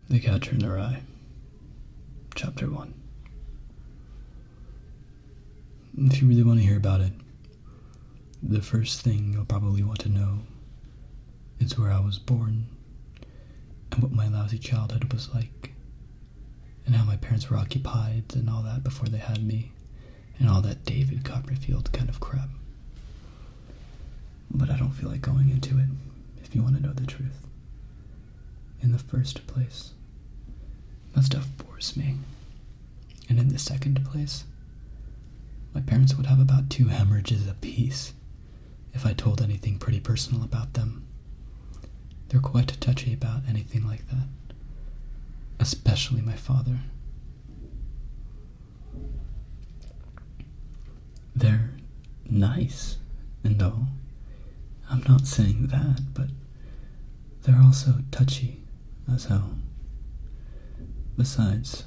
The Catcher in the Rye, Chapter 1. If you really want to hear about it, the first thing you'll probably want to know is where I was born, and what my lousy childhood was like, and how my parents were occupied and all that before they had me, and all that David Copperfield kind of crap. But I don't feel like going into it, if you want to know the truth. In the first place, that stuff bores me. And in the second place, my parents would have about 2 hemorrhages apiece if I told anything pretty personal about them. They're quite touchy about anything like that, especially my father. They're nice and all. I'm not saying that, but they're also touchy as hell. Besides,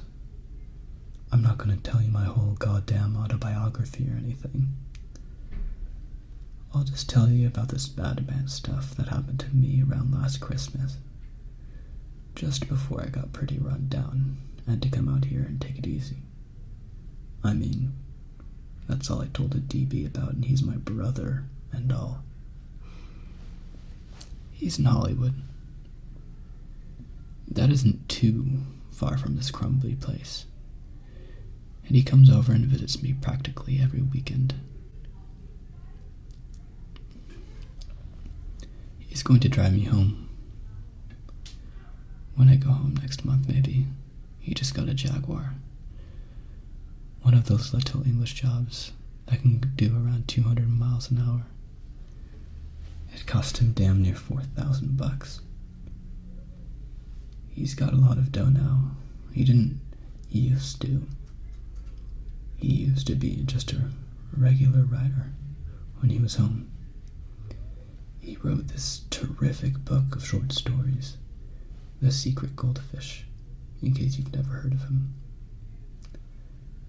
I'm not going to tell you my whole goddamn autobiography or anything. I'll just tell you about this bad man stuff that happened to me around last Christmas, just before I got pretty run down and had to come out here and take it easy. I mean, that's all I told a DB about, and he's my brother and all. He's in Hollywood. That isn't too far from this crumbly place, and he comes over and visits me practically every weekend. He's going to drive me home. When I go home next month, maybe. He just got a Jaguar. One of those little English jobs that can do around 200 miles an hour. It cost him damn near $4,000. He's got a lot of dough now. He didn't used to. He used to be just a regular writer when he was home. He wrote this terrific book of short stories, The Secret Goldfish, in case you've never heard of him.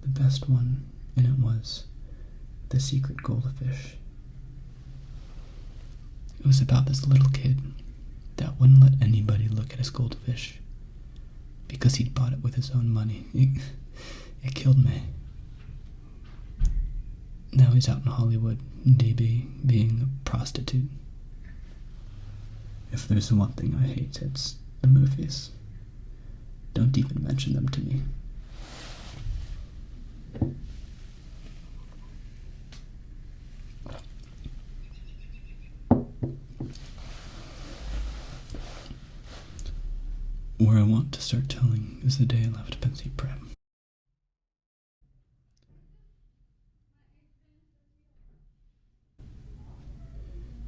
The best one in it was The Secret Goldfish. It was about this little kid that wouldn't let anybody look at his goldfish because he'd bought it with his own money. It killed me. Now he's out in Hollywood, DB, being a prostitute. If there's one thing I hate, it's the movies. Don't even mention them to me. Where I want to start telling is the day I left Pensy Prep.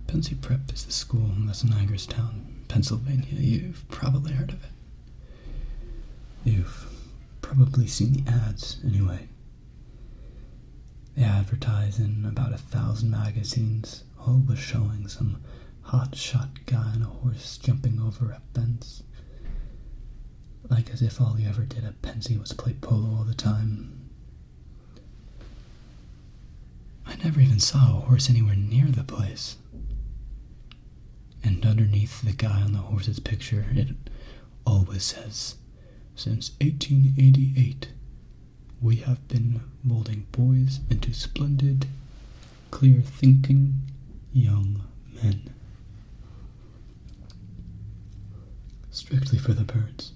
Pensy Prep is a school that's in Hagerstown, Pennsylvania. You've probably heard of it. You've probably seen the ads, anyway. They advertise in about 1,000 magazines, all with showing some hot-shot guy on a horse jumping over a fence. Like as if all you ever did at Pensy was play polo all the time. I never even saw a horse anywhere near the place. And underneath the guy on the horse's picture, it always says, "Since 1888, we have been molding boys into splendid, clear-thinking young men." Strictly for the birds.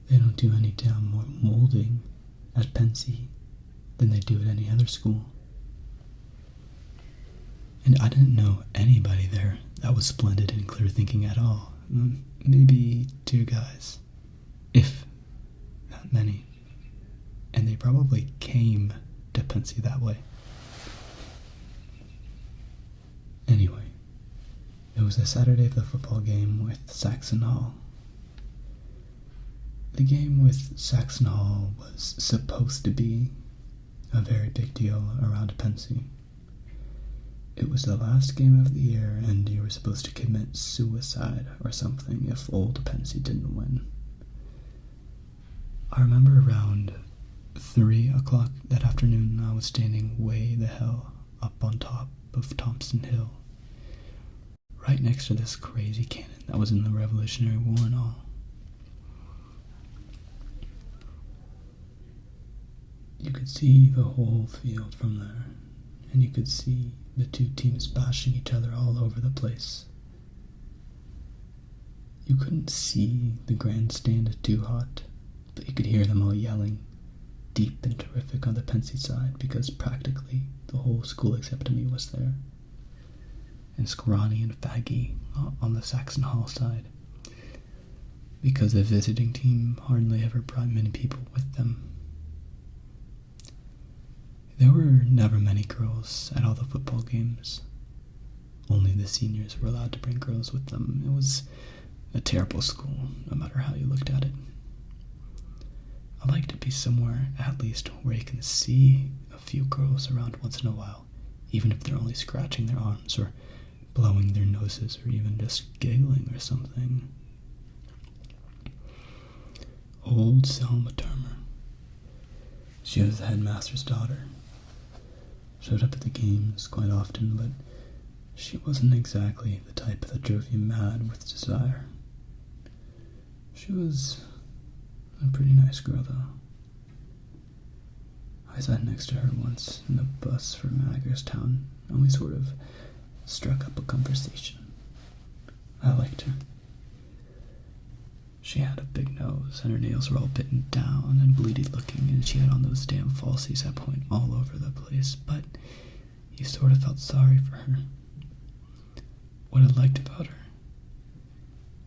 They don't do any damn more molding at Pensy than they do at any other school. And I didn't know anybody there that was splendid and clear thinking at all. Maybe 2 guys, if that many. And they probably came to Pensy that way. Anyway, it was a Saturday of the football game with Saxon Hall. The game with Saxon Hall was supposed to be a very big deal around Pensy. It was the last game of the year, and you were supposed to commit suicide or something if old Pensy didn't win. I remember around 3 o'clock that afternoon, I was standing way the hell up on top of Thompson Hill, right next to this crazy cannon that was in the Revolutionary War and all. You could see the whole field from there, and you could see the two teams bashing each other all over the place. You couldn't see the grandstand too hot, but you could hear them all yelling, deep and terrific on the Pensy side, because practically the whole school except me was there. And Scrawny and Faggy on the Saxon Hall side, because the visiting team hardly ever brought many people with them. There were never many girls at all the football games. Only the seniors were allowed to bring girls with them. It was a terrible school, no matter how you looked at it. I like to be somewhere, at least, where you can see a few girls around once in a while, even if they're only scratching their arms or blowing their noses or even just giggling or something. Old Selma Turner. She was the headmaster's daughter. Showed up at the games quite often, but she wasn't exactly the type that drove you mad with desire. She was a pretty nice girl, though. I sat next to her once in the bus from Hagerstown, and we sort of struck up a conversation. I liked her. She had a big nose, and her nails were all bitten down and bleedy looking, and she had on those damn falsies that point all over the place, but you sort of felt sorry for her. What I liked about her,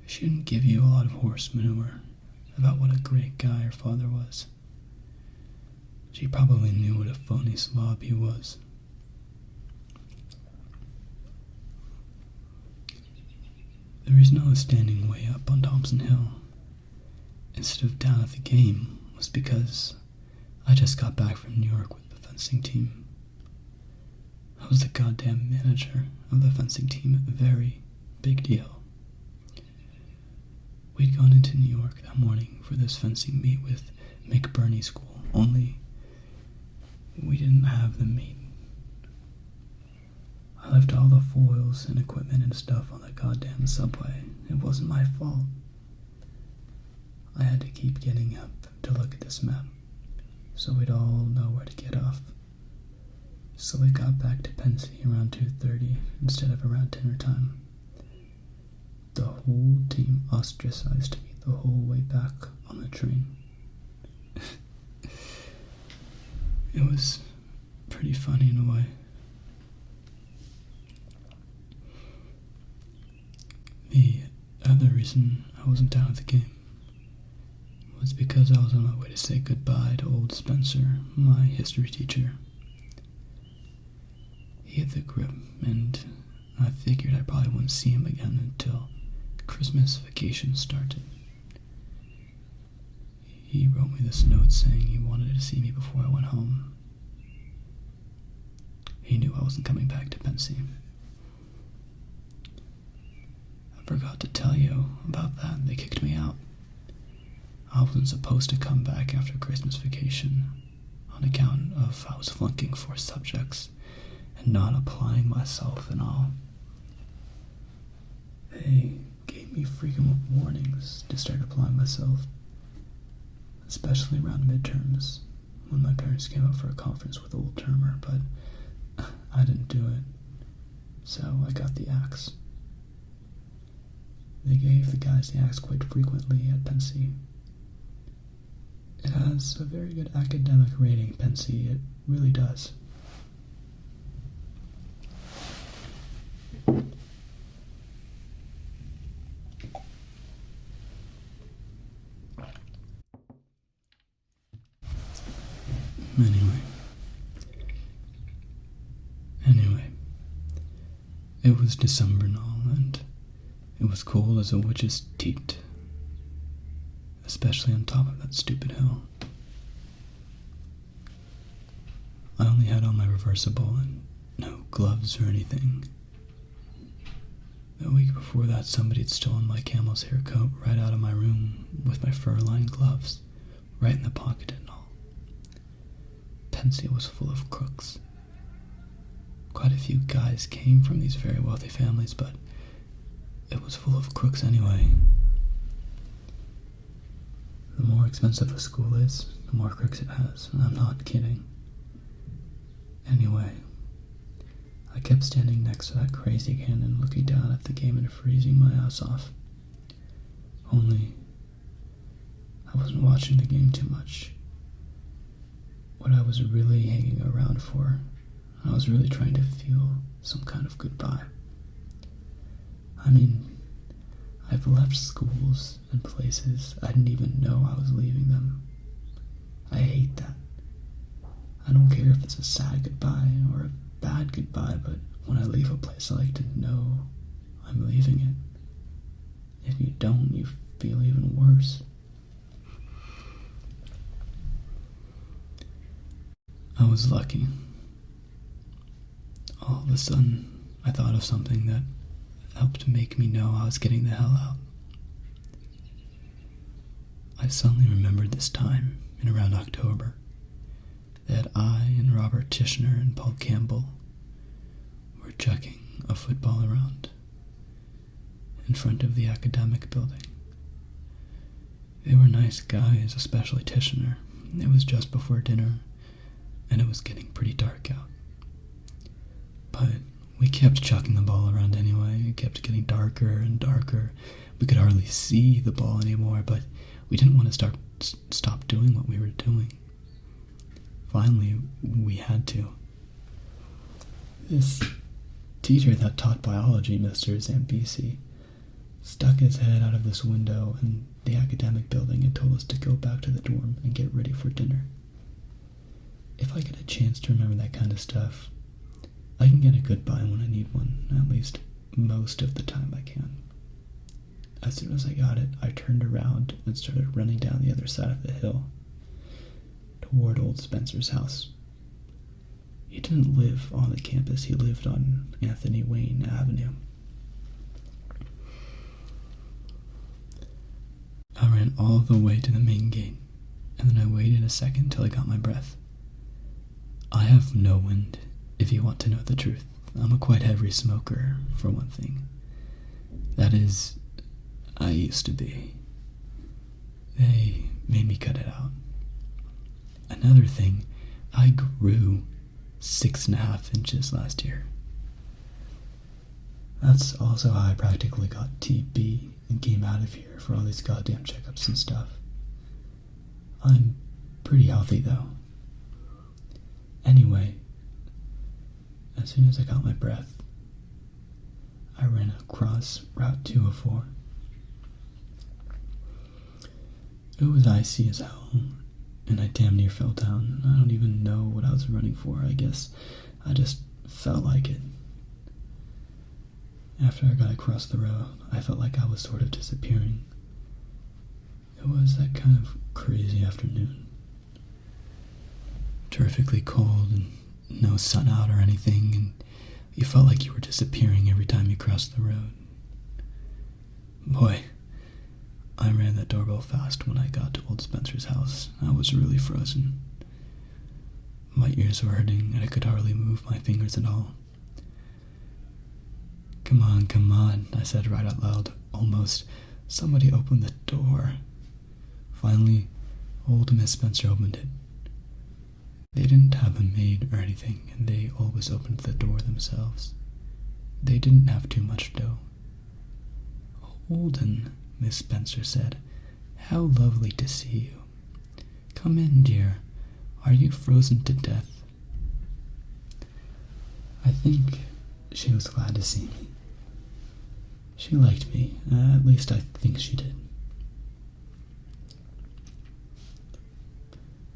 she didn't give you a lot of horse manure about what a great guy her father was. She probably knew what a phony slob he was. The reason I was standing way up on Thompson Hill instead of down at the game was because I just got back from New York with the fencing team. I was the goddamn manager of the fencing team, a very big deal. We'd gone into New York that morning for this fencing meet with McBurney School, only we didn't have the meet. I left all the foils and equipment and stuff on the goddamn subway. It wasn't my fault. I had to keep getting up to look at this map, so we'd all know where to get off. So we got back to Pensy around 2:30 instead of around dinner time. The whole team ostracized me the whole way back on the train. It was pretty funny in a way. The other reason I wasn't down at the game was because I was on my way to say goodbye to old Spencer, my history teacher. He had the grip, and I figured I probably wouldn't see him again until Christmas vacation started. He wrote me this note saying he wanted to see me before I went home. He knew I wasn't coming back to Pensy. I forgot to tell you about that. They kicked me out. I wasn't supposed to come back after Christmas vacation on account of I was flunking 4 subjects and not applying myself and all. They gave me frequent warnings to start applying myself, especially around midterms when my parents came up for a conference with old Termer, but I didn't do it, so I got the axe. They gave the guys the axe quite frequently at Pensy. It has a very good academic rating, Pensy. It really does. Anyway, it was December now, and it was cold as a witch's teat, especially on top of that stupid hill. I only had on my reversible and no gloves or anything. The week before that, somebody had stolen my camel's hair coat right out of my room with my fur-lined gloves, right in the pocket and all. Pensy was full of crooks. Quite a few guys came from these very wealthy families, but it was full of crooks anyway. The more expensive a school is, the more crooks it has. I'm not kidding. Anyway, I kept standing next to that crazy cannon, looking down at the game and freezing my ass off. Only, I wasn't watching the game too much. What I was really hanging around for, I was really trying to feel some kind of goodbye. I mean, I've left schools and places I didn't even know I was leaving them. I hate that. I don't care if it's a sad goodbye or a bad goodbye, but when I leave a place, I like to know I'm leaving it. If you don't, you feel even worse. I was lucky. All of a sudden, I thought of something that helped make me know I was getting the hell out. I suddenly remembered this time, in around October, that I and Robert Tishner and Paul Campbell were chucking a football around in front of the academic building. They were nice guys, especially Tishner. It was just before dinner, and it was getting pretty dark out. But we kept chucking the ball around anyway. It kept getting darker and darker. We could hardly see the ball anymore, but we didn't want to stop doing what we were doing. Finally, we had to. This teacher that taught biology, Mr. Zambisi, stuck his head out of this window in the academic building and told us to go back to the dorm and get ready for dinner. If I get a chance to remember that kind of stuff, I can get a goodbye when I need one, at least most of the time I can. As soon as I got it, I turned around and started running down the other side of the hill, toward old Spencer's house. He didn't live on the campus, he lived on Anthony Wayne Avenue. I ran all the way to the main gate, and then I waited a second till I got my breath. I have no wind, if you want to know the truth. I'm a quite heavy smoker, for one thing. That is, I used to be. They made me cut it out. Another thing, I grew 6.5 inches last year. That's also how I practically got TB and came out of here for all these goddamn checkups and stuff. I'm pretty healthy though. Anyway, as soon as I got my breath, I ran across Route 204. It was icy as hell, and I damn near fell down. I don't even know what I was running for. I guess I just felt like it. After I got across the road, I felt like I was sort of disappearing. It was that kind of crazy afternoon. Terrifically cold and no sun out or anything, and you felt like you were disappearing every time you crossed the road. Boy, I ran that doorbell fast when I got to old Spencer's house. I was really frozen. My ears were hurting, and I could hardly move my fingers at all. Come on, I said right out loud, almost. Somebody open the door. Finally, old Miss Spencer opened it. They didn't have a maid or anything, and they always opened the door themselves. They didn't have too much dough. "Holden," Miss Spencer said, "how lovely to see you. Come in, dear. Are you frozen to death?" I think she was glad to see me. She liked me, at least I think she did.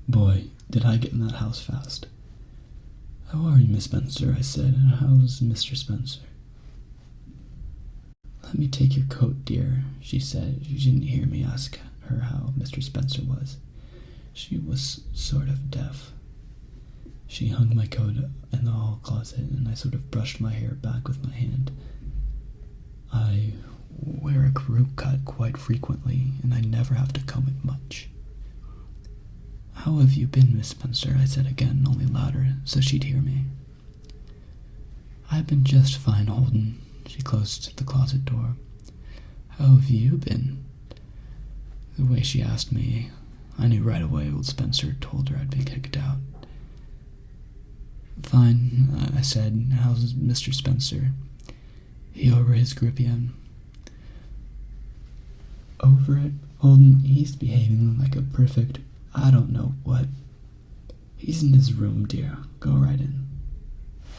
Boy, did I get in that house fast. "How are you, Miss Spencer?" I said. "How's Mr. Spencer?" "Let me take your coat, dear," she said. She didn't hear me ask her how Mr. Spencer was. She was sort of deaf. She hung my coat in the hall closet, and I sort of brushed my hair back with my hand. I wear a crew cut quite frequently, and I never have to comb it much. "How have you been, Miss Spencer?" I said again, only louder, so she'd hear me. "I've been just fine, Holden." She closed the closet door. "How have you been?" The way she asked me, I knew right away old Spencer told her I'd been kicked out. Fine, I said. How's Mr. Spencer? He over his grip yet? Over it? Holden, he's behaving like a perfect I don't know what. He's in his room, dear. Go right in.